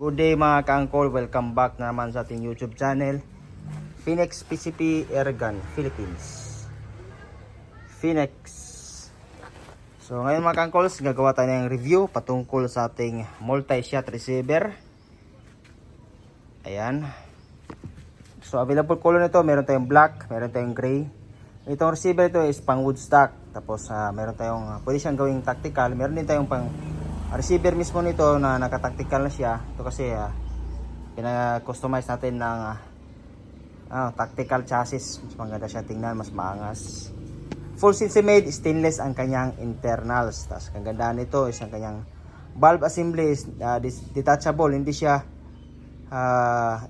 Good day mga ka-angkol, welcome back na naman sa ating YouTube channel, Phoenix PCP Airgun Philippines. Phoenix. So ngayon mga ka-angkols, gagawa tayo ng review patungkol sa ating multi-shot receiver. Ayan. So available color nito, meron tayong black, meron tayong gray. Itong receiver ito is pang wood stock. Tapos meron tayong, pwede siyang gawing tactical. Meron din tayong pang receiver mismo nito na naka-tactical na siya. Ito kasi pina-customize natin ng tactical chassis. Mas maganda siya tingnan, mas maangas. Full CNC made, stainless ang kanyang internals. Tapos ang ganda nito is ang kanyang valve assembly is detachable. Hindi siya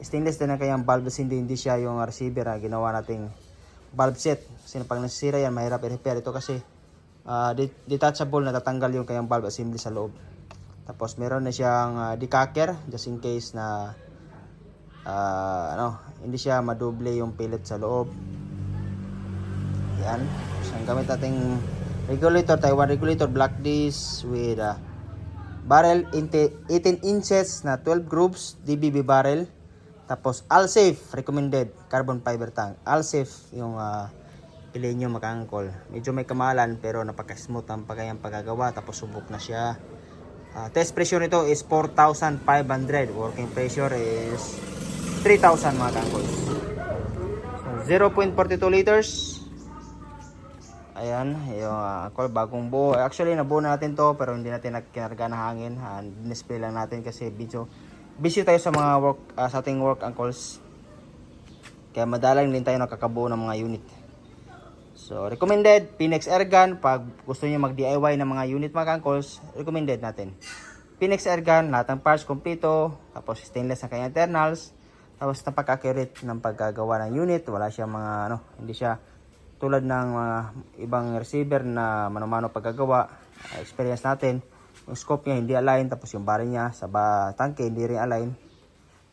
stainless din ang kanyang valve assembly. Hindi siya yung receiver ginawa nating valve set. Kasi pag nasisira yan, mahirap i-repair. Ito kasi detachable, natatanggal yung kanyang valve assembly sa loob. Tapos meron na siyang decacker just in case na hindi siya madoble yung pellet sa loob. Yan. So, ang gamit nating regulator, Taiwan regulator, black disc with barrel 18 inches na 12 grooves DBB barrel. Tapos All-Safe recommended carbon fiber tank. All-Safe yung piliin nyo maka-angkol. Medyo may kamalan pero napaka-smooth ang pagkagawa. Tapos subok na siya. Test pressure nito is 4,500. Working pressure is 3,000 mga ka-angkol. So, 0.42 liters. Ayan, yung angkol bagong buo. Actually nabuo natin to pero hindi natin kinarga na hangin. Display lang natin kasi video busy tayo sa mga work, sa ating work angkols. Kaya madalang din tayo nakakabuo ng mga unit. So, recommended, Phoenix Airgun. Pag gusto niyo mag-DIY ng mga unit mga angkols, recommended natin. Phoenix Airgun, lahat ng parts kompleto. Tapos stainless ang kanyang internals. Tapos napaka-accurate ng paggagawa ng unit. Wala siya mga, hindi siya tulad ng ibang receiver na mano-mano paggagawa. Experience natin. Yung scope niya hindi align, tapos yung barrel niya sa tangke hindi rin align.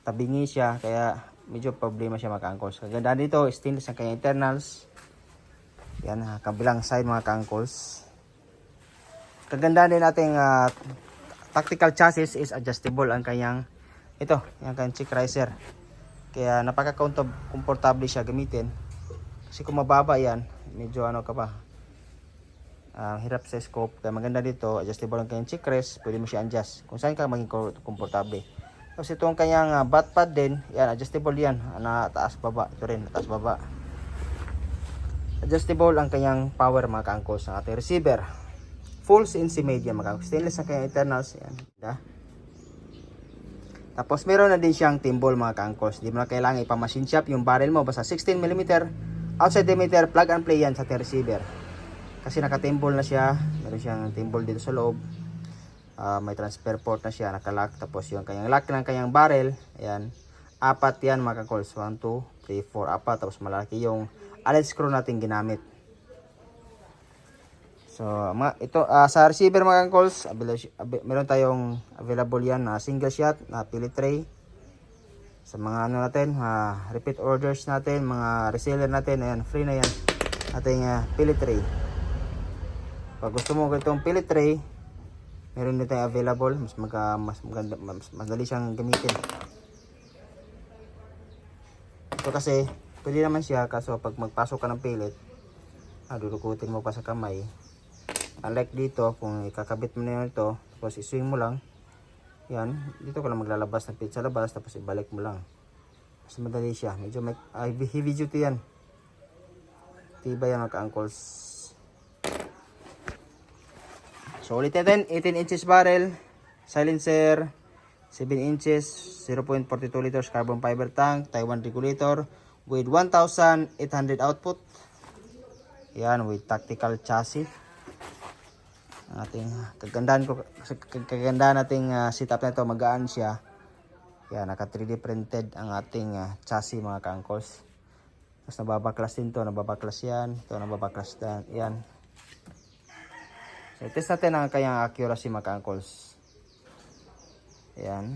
Tabingi siya, kaya medyo problema siya mga ka-angkols. Kagandaan dito, stainless ang kanyang internals. Yan, kabilang side mga ka-angkols. Kagandaan din nating tactical chassis is adjustable ang kanyang yung kanyang cheek riser. Kaya napaka-comfortable siya gamitin. Kasi kung mababa yan, medyo ka pa. Hirap sa scope. Kaya maganda dito, adjustable ang kanyang cheek rest. Pwede mo siya adjust kung saan ka maging komportable. Tapos ito ang kanyang butt pad din. Yan, adjustable yan. Taas baba. Ito rin, taas baba. Adjustable ang kanyang power mga ka-angkols ng ating receiver. Full CNC made yan mga ka-angkols. Stainless ang kanyang internals. Yan. Tapos meron na din siyang timbol mga ka-angkols. Hindi mo na kailangan ipamachine shop yung barrel mo. Basta 16mm outside diameter, plug and play yan sa ating receiver. Kasi naka-timbol na siya. Meron siyang timbol dito sa loob. May transfer port na siya, naka-lock. Tapos yung kanyang lock ng kanyang barrel. Ayan. 4 yan mga ka-angkols. 1, 2, 3, 4, 4. Tapos malaki yung allen screw natin ginamit. So, ito sa receiver mga ka-angkols, meron tayong available yan na single shot na pellet tray. Sa mga natin, repeat orders natin, mga reseller natin, ayan, free na yan. Ating pellet tray. Pag gusto mo itong pellet tray, meron din tayong available, mas maganda, mas madali siyang gamitin. Ito kasi pwede naman siya, kaso pag magpasok ka ng pellet, dudukutin mo pa sa kamay. Unlike dito, kung ikakabit mo na yun ito, tapos iswing mo lang, yan, dito ka lang maglalabas ng pellet sa labas, tapos ibalik mo lang. Mas madali siya, medyo may heavy duty yan. Tiba yan mga ka-angkols. So ulit natin, 18 inches barrel, silencer, 7 inches, 0.42 liters carbon fiber tank, Taiwan regulator, with 1,800 output. Yan, with tactical chassis. Ating kagandaan nating setup na ito, magaan siya. Yan, naka 3D printed ang ating chassis mga ka-angkols. Tapos nababaklas din to, nababaklas yan, ito nababaklas yan. So, test natin ang kanyang accuracy mga ka-angkols. Ayan.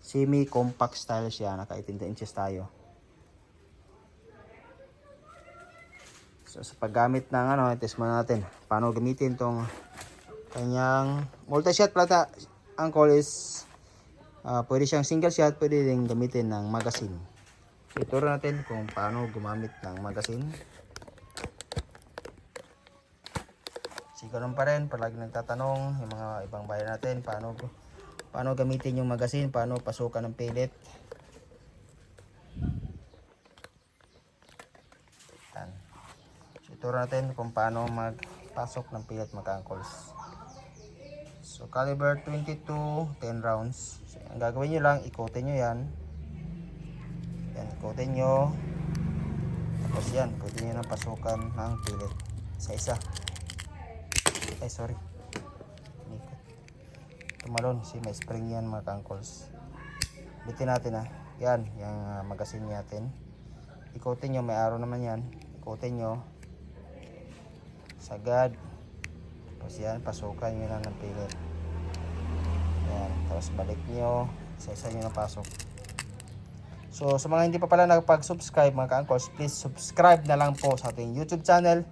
Semi-compact style siya. Naka 18 inches tayo. So, sa paggamit ng test muna natin. Paano gamitin tong kanyang multi-shot plata. Angkol is Pwede siyang single shot, pwede rin gamitin ng magazine. So, ituro natin kung paano gumamit ng magazine. Siguro pa rin, palagi nagtatanong yung mga ibang bayan natin, paano gamitin yung magazine, paano pasukan ng pellet. Yan. So, ituro natin kung paano magpasok ng pellet mga uncles. So caliber 22, 10 rounds. So, ang gagawin nyo lang, ikotin nyo yan. Yan, ikotin nyo. Tapos yan, pwede nyo nang pasukan ng pellet. Isa-isa. Ay, sorry. Ikot. Tumalon, may spring yan mga uncles. Bitin natin Yan, yung magazine natin. Ikotin nyo, may arrow naman yan. Ikotin nyo. Sagad. Tapos yan, pasukan nyo lang ng pellet. Yan, tapos balik nyo, isa-isa nyo ng pasok. So sa mga hindi pa pala nakapag-subscribe mga ka-uncles, please subscribe na lang po sa ating YouTube channel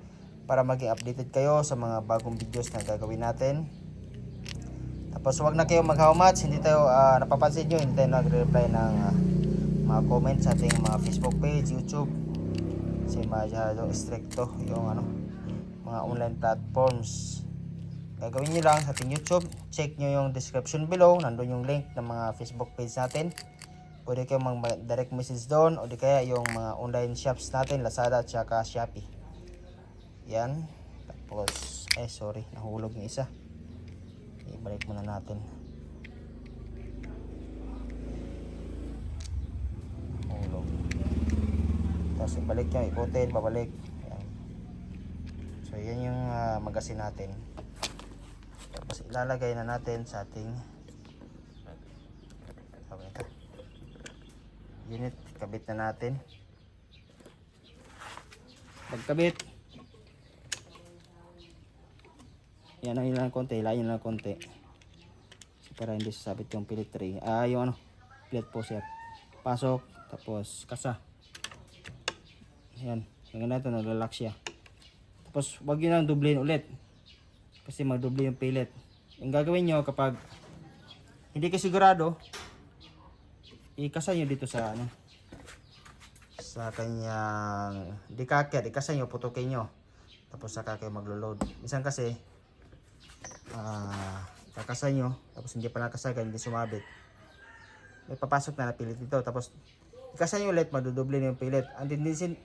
para maging updated kayo sa mga bagong videos na gagawin natin. Tapos huwag na kayo mag-how much, hindi tayo napapansin nyo, hindi tayo nagre-reply ng mga comments sa ating mga Facebook page, YouTube. Kasi masyadong stricto yung mga online platforms. Gagawin nyo lang sa ating YouTube, check nyo yung description below, nandun yung link ng mga Facebook page natin. Pwede kayo mag-direct message doon, o di kaya yung mga online shops natin, Lazada at saka Shopee. Yan. Tapos, sorry, nahulog yung isa. Ibalik muna natin. Nahulog. Tapos ibalik nyo, ikutin, babalik. Yan. So, yan yung magazine natin. Tapos ilalagay na natin sa ating unit. Kabit na natin. Pagkabit, yan ang ilang konti, layan lang konti. So, para hindi sasabit yung pellet tray. Yung pellet pusher. Pasok, tapos kasa. Yan, hanggang natin naglalak siya. Tapos wag yun lang dublein ulit. Kasi magdoble yung pellet. Yung gagawin nyo kapag hindi kayo sigurado, ikasa nyo dito sa sa kanyang decacker, ikasa nyo, putukin nyo. Tapos saka kayo maglo-load. Minsan kasi kakasa nyo, tapos hindi pa nakasaga, hindi sumabit. May papasok na pellet dito. Tapos ikasa nyo ulit, madudoble na yung pellet. Ang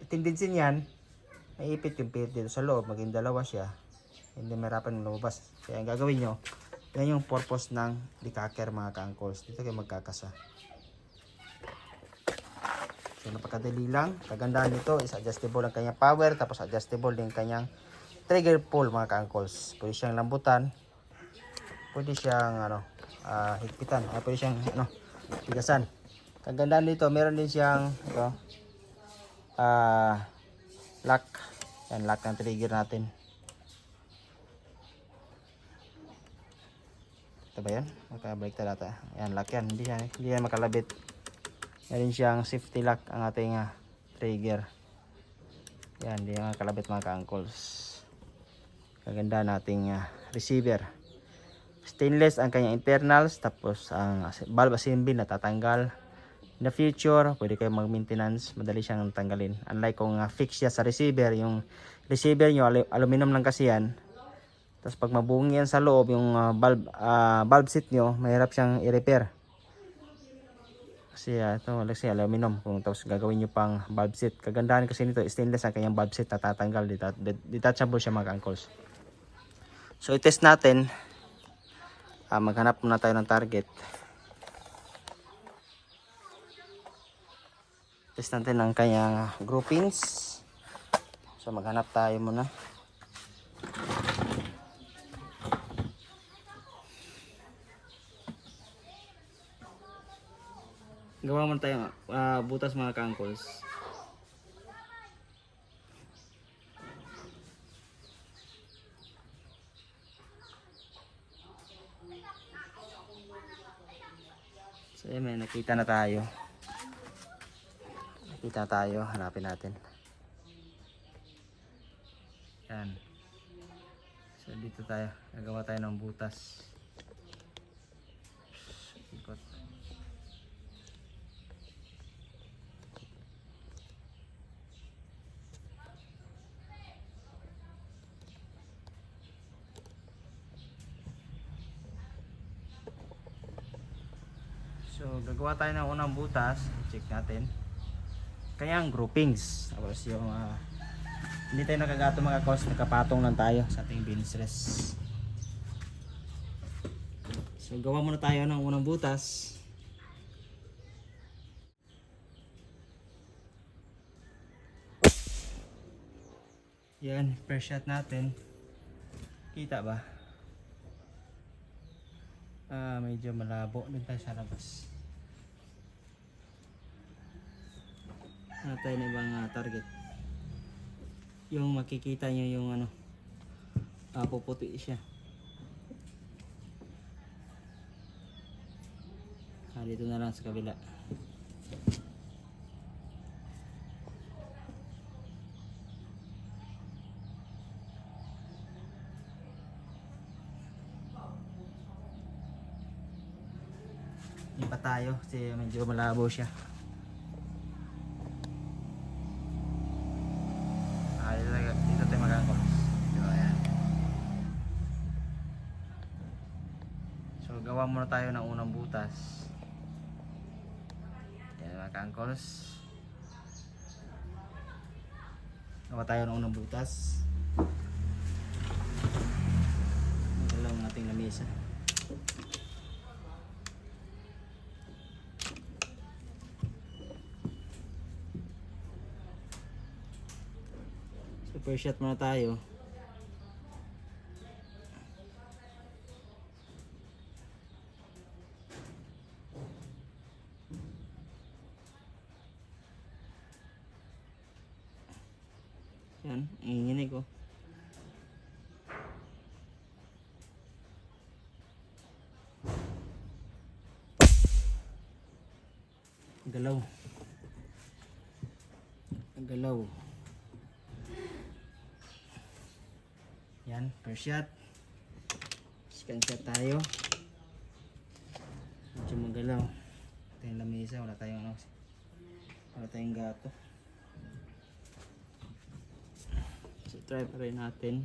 tendency niyan, maipit yung pellet dito sa loob, maging dalawa siya. Hindi mahirapan lumabas. Kaya ang gagawin nyo, yan yung purpose ng decacker mga ka-uncles. Dito kayo magkakasa. So napakadali lang. Kagandahan nito is adjustable ang kanyang power, tapos adjustable din kanyang trigger pull mga ka-uncles. Pwede siyang lambutan, pwede siyang higpitan, pwede siyang tigasan. Kagandahan nito, meron din siyang lock. Yan, lock ng trigger natin. Ito ba yan? Makabalik talata. Yan, lock yan. Hindi yan makalabit. Meron siyang safety lock ang ating trigger. Yan, hindi yan makalabit mga ka-uncles. Kaganda nating receiver. Stainless ang kanyang internals. Tapos ang valve assembly natatanggal. In the future, pwede kayo mag-maintenance. Madali siyang tanggalin. Unlike kung fix siya sa receiver. Yung receiver nyo, aluminum lang kasi yan. Tapos pag mabungi yan sa loob, yung valve seat nyo, mahirap siyang i-repair. Kasi ito, let's say aluminum. Kung tapos gagawin nyo pang valve seat. Kagandahan kasi nito, stainless ang kanyang valve seat, natatanggal. Detachable siya mga uncles. So i-test natin. Maghanap muna tayo ng target. Test natin ang kanyang groupings. So maghanap tayo muna. Gawa muna tayo butas mga ka-uncles. So may nakita na tayo. Hanapin natin. Yan. So dito tayo, gagawa tayo ng butas. Ikot. So gagawa tayo ng unang butas, check natin. Kaya ang groupings. Tapos yung hindi tayo nakagato mga cause, nakapatong lang tayo sa ating bench rest. So gawa muna tayo ng unang butas. Yan, first shot natin. Kita ba? Medyo malabo din tayo sa labas. Ano tayo na ibang target? Yung makikita nyo yung ano, puputi siya. Dito na lang sa kabila. Iba tayo kasi medyo malabo siya. Dito tayo magangkos. So ayan. So gawa muna tayo ng unang butas. Yan mga kangkos. Gawa tayo ng unang butas. Ito lang ang ating lamesa. So first shot muna tayo. Yan, inginig ko. Galaw. Galaw. Yan, first shot. Second shot tayo. Medyo magalaw. Ito yung lamesa, wala tayong ano. Wala tayong gato. So try pa rin natin.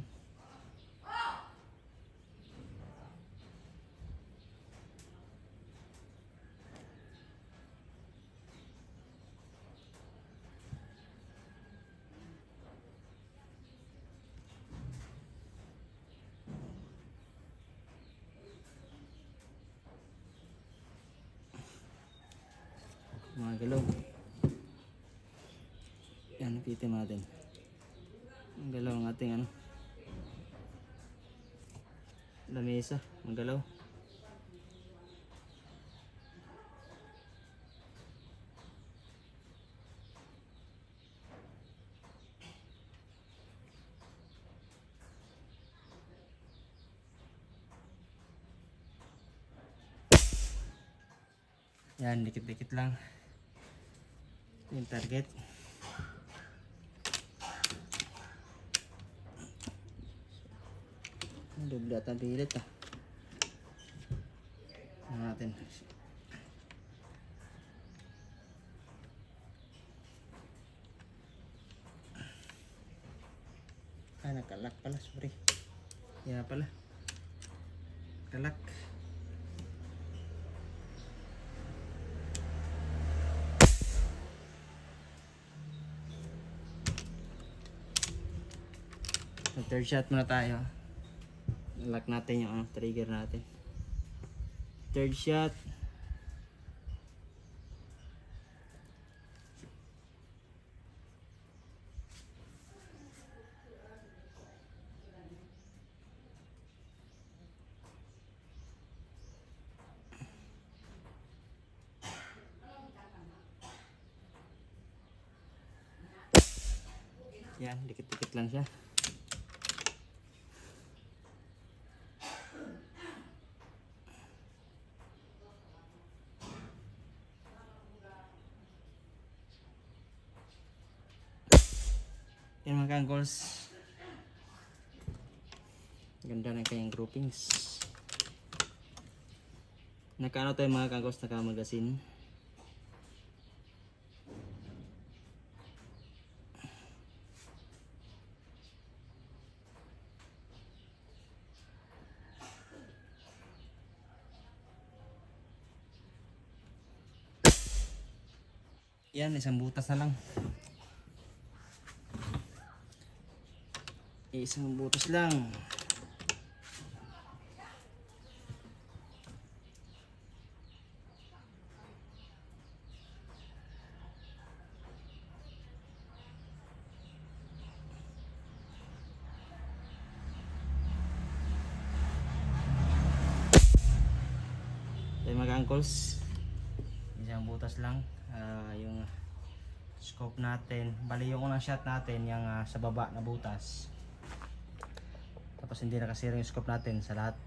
Mga galaw. Yan, nakita natin. Ang galaw ang ating ano, lamesa, ang galaw. Yan, dikit-dikit lang yung target. Dubla at ang pilit ano natin. Nakalak pala, sorry. Yan pala, kalak. So third shot muna tayo. Lock natin yung trigger natin. Third shot. Yan, dikit-dikit lang siya. Yan mga kangkos. Ganda ng kanyang groupings. Nakaano tayo mga kangkos, nakamagasin. Yan, isang butas na lang. Isang butas lang. Tayo mga uncles, isang butas lang. Yung scope natin, bali yung unang shot natin yung sa baba na butas, tapos hindi nakasira yung scope natin sa lahat.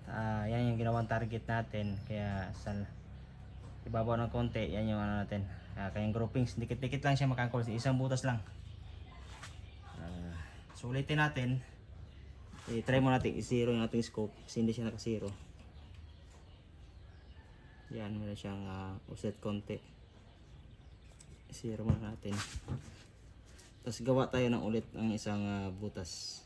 Yan yung ginawang target natin, kaya sa ibabaw ng konti, yan yung ano natin. Kaya yung groupings, dikit-dikit lang siya mga uncles, isang butas lang. So ulitin natin, try mo natin i-zero yung ating scope kasi hindi siya nakasiro. Yan, meron siyang offset konti. I-zero muna natin. Tapos gawa tayo ng ulit ang isang butas.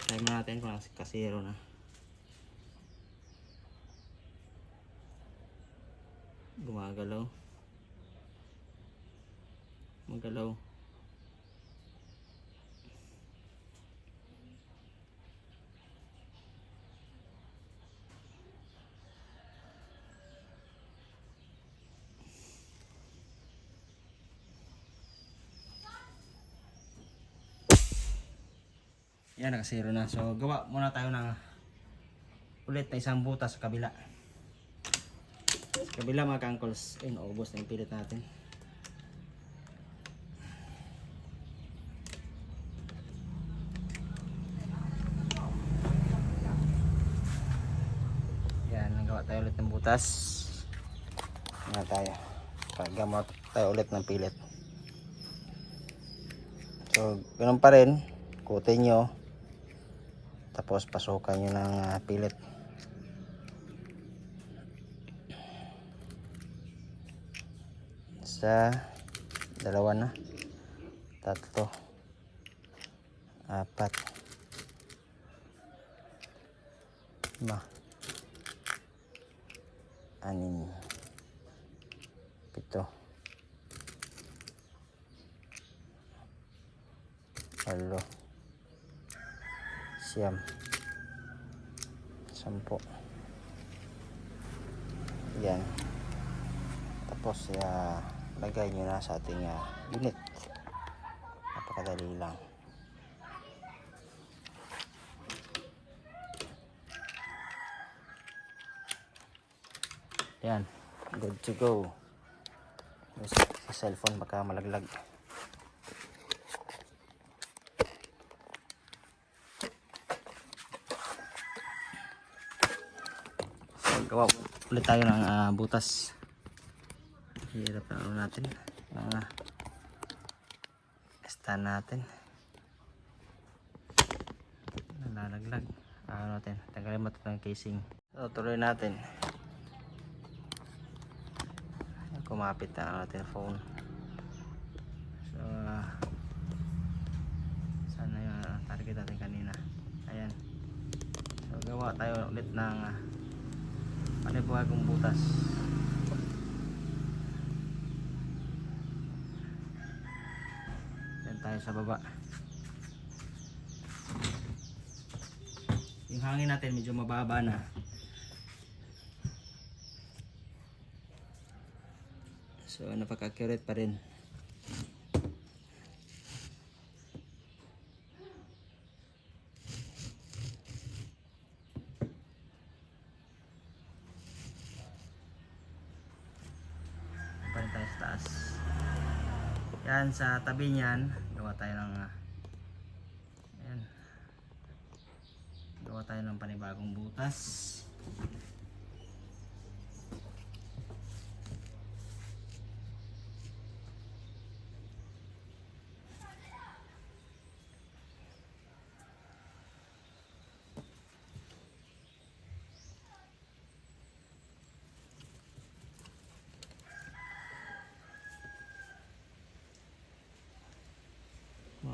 Try mo natin kung kasiro na. Gumagalaw. Magalaw. Yan, nakasiro na. So gawa muna tayo ng ulit na isang butas sa kabila. Sa kabila mga uncles, ayun, ubos na yung pilit natin. Yan, nagawa tayo ulit ng butas. Yan tayo. Gamot tayo ulit ng pilit. So ganun pa rin, kutin nyo, tapos pasukan nyo ng pilit. Isa, dalawa na, tatlo, apat, lima, anim, pito, walo, siyam, sampo. Yan. Tapos lagay nyo na sa ating unit. Napakadali lang. Yan, good to go. Sa cellphone baka malaglag. So gawa ulit tayo ng butas. Hirap na ano natin, stand natin, nalalaglag. Ano natin, tanggalin mo ito ng casing. So tuloy natin. Kumapit na natin phone. So sana yung target natin kanina. Ayan. So gawa tayo ulit ng panibagong butas. Yan tayo sa baba. Yung hangin natin medyo mababa na. So napaka-accurate pa rin. Pa rin tayo sa taas. Yan, sa tabi niyan gawa tayo ng ayan, gawa tayo ng panibagong butas.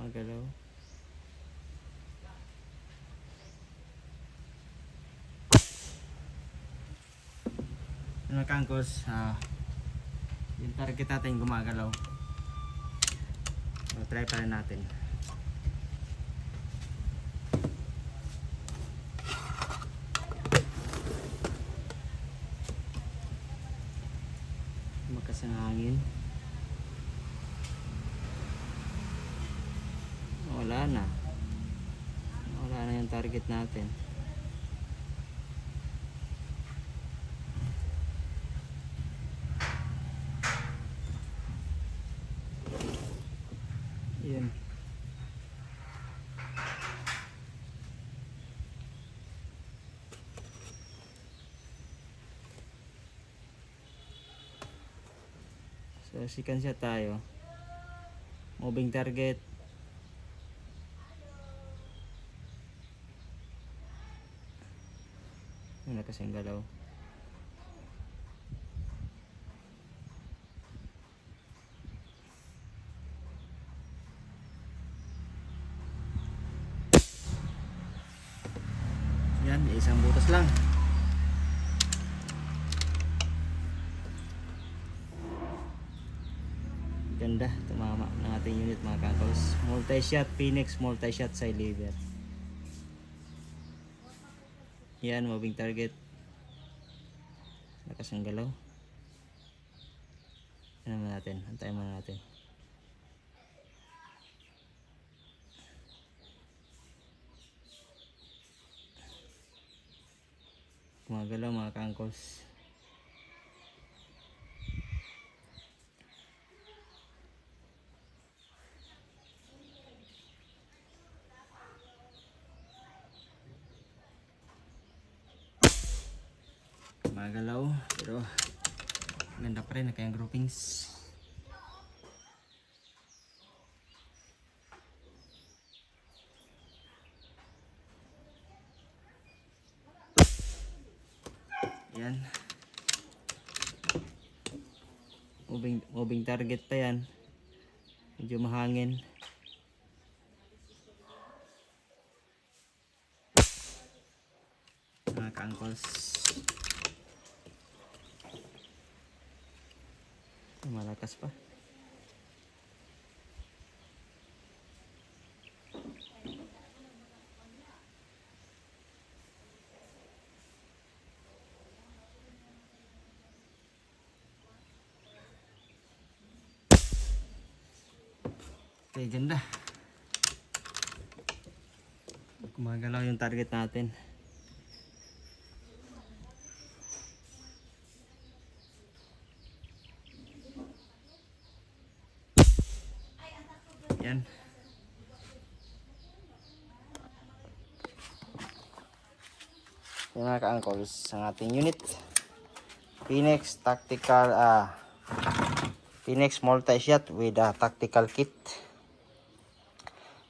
Gumagalaw. Mga kangkos, yung target natin gumagalaw. So, try pa rin natin. Makas ang hangin. Wala na. Wala na yung target natin. Yan. So, second shot tayo. Moving target. Wala kasing galaw. Yan, isang butas lang. Ganda, tumama ng ating unit mga kangkos. Multi-shot Phoenix, multi-shot side lever. Yan, moving target. Lakas ng galaw. Ano naman natin, antayin muna natin. Gumagalaw mga kangkos. Gumagalaw, pero ganda pa rin na kayang groupings. Yan. Moving target pa yan. Medyo mahangin. Mga kangkos. Malakas pa. Okay, ganda. Gumagalaw yung target natin. Yan. Yung mga ka-angkles ang ating unit. Phoenix tactical Phoenix multi-shot with a tactical kit.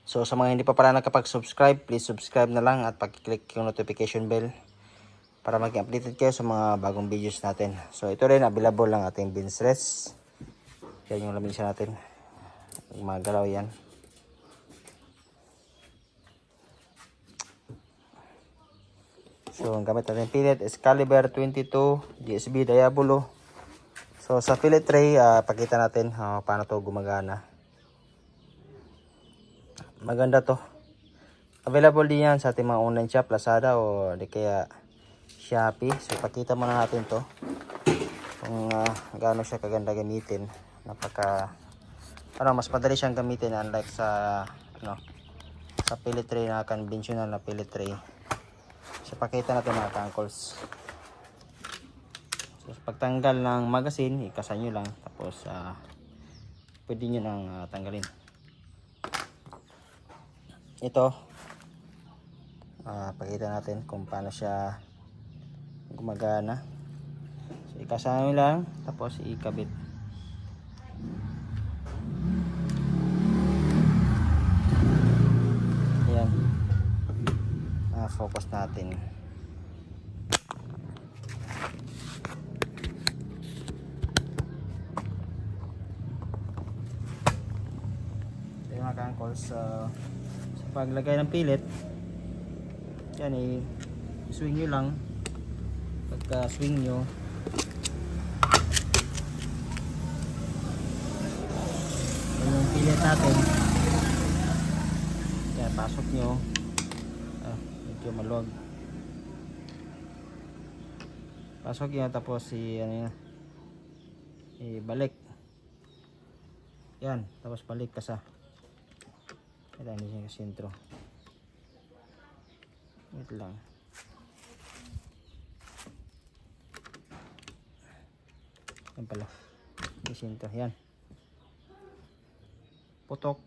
So sa mga hindi pa pala nakapag-subscribe, please subscribe na lang at pag-click yung notification bell para maging updated kayo sa mga bagong videos natin. So ito rin available lang ating bench rest. Yan yung lamisa natin. Magalaw yan. So ang gamit natin fillet Excalibur 22 GSB Diabolo. So sa fillet tray, pakita natin paano to gumagana. Maganda to. Available din yan sa ating mga online shop, Lazada o di kaya Shopee. So pakita muna natin to kung gaano siya kaganda gamitin. Mas madali siyang gamitin unlike sa sa fillet tray na conventional na fillet tray. So pakita natin mga kangkles. So pagtanggal ng magazine, ikasan nyo lang tapos pwede nyo nang tanggalin. Ito pakita natin kung paano siya gumagana. So ikasan nyo lang tapos ikabit. Ayan, focus natin. mga ka-uncles, sa paglagay ng pilit, yan swing nyo lang. Pagka swing nyo, yan yung pilit natin, yan pasok nyo. Medyo maluwag, pasok nyo, tapos ibalik yan, tapos balik ka sa ito, hindi siya kasintro. Wait lang. Yan pala. Kasintro. Yan. Putok.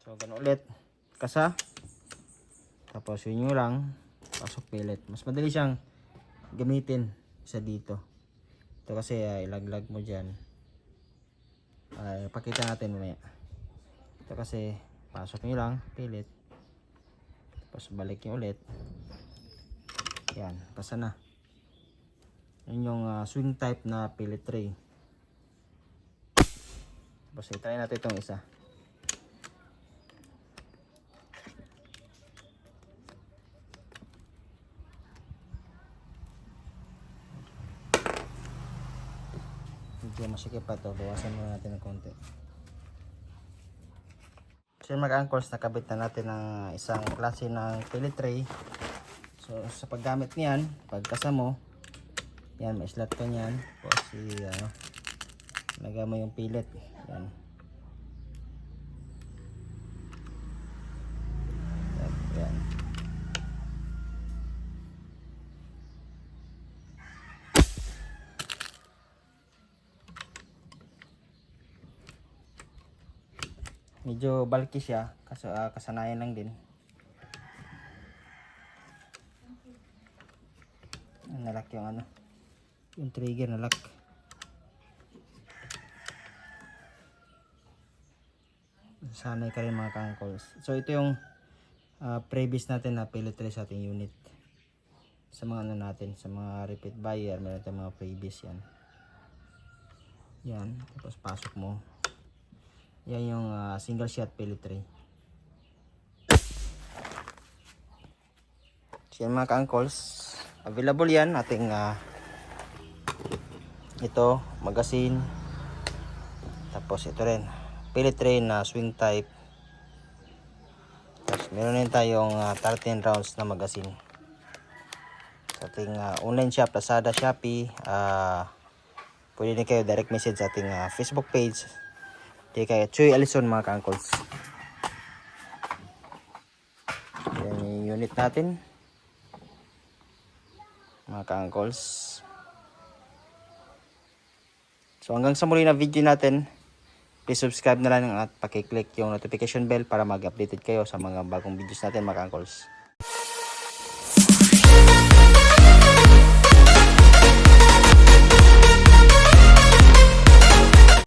So, ganun ulit. Kasa. Tapos, yun nyo lang. Pasok pilit. Mas madali siyang gamitin sa dito. Ito kasi, ilaglag mo dyan. Pakita natin mamaya. Ito kasi pasok nyo lang pilit, tapos balik nyo ulit. Yan, kasa na. Yun yung swing type na pilit tray. Tapos try natin itong isa. Medyo masikip pa ito, bawasan muna natin ng konti. So mag-uncles, nakabit na natin ng isang klase ng pilit tray. So sa paggamit niyan, pagkasa mo, yan, may slot ka niyan. Tapos lagay mo yung pilit. Yan. Yan. Medyo bulky siya kasi kasanayan lang din. Nalock yung yung trigger nalock. Sanay ka rin mga ka-uncles. So ito yung previous natin na pilit tray sa ating unit. Sa mga natin, sa mga repeat buyer, meron tayong mga previous yan. Yan, tapos pasok mo. Yan yung single shot pilit tray. So yan mga ka-uncles, available yan ating ito, magazine. Tapos ito rin, pilit tray na swing type. Tapos meron din tayong 13 rounds na magazine. Sa ating online shop, Lazada, Shopee, pwede din kayo direct message sa ating Facebook page. Di kayo Chuy Alison mga ka-uncles. Yan yung unit natin mga ka-uncles. So hanggang sa muli na video natin, please subscribe na lang at pakiclick yung notification bell para mag-updated kayo sa mga bagong videos natin mga ka-uncles.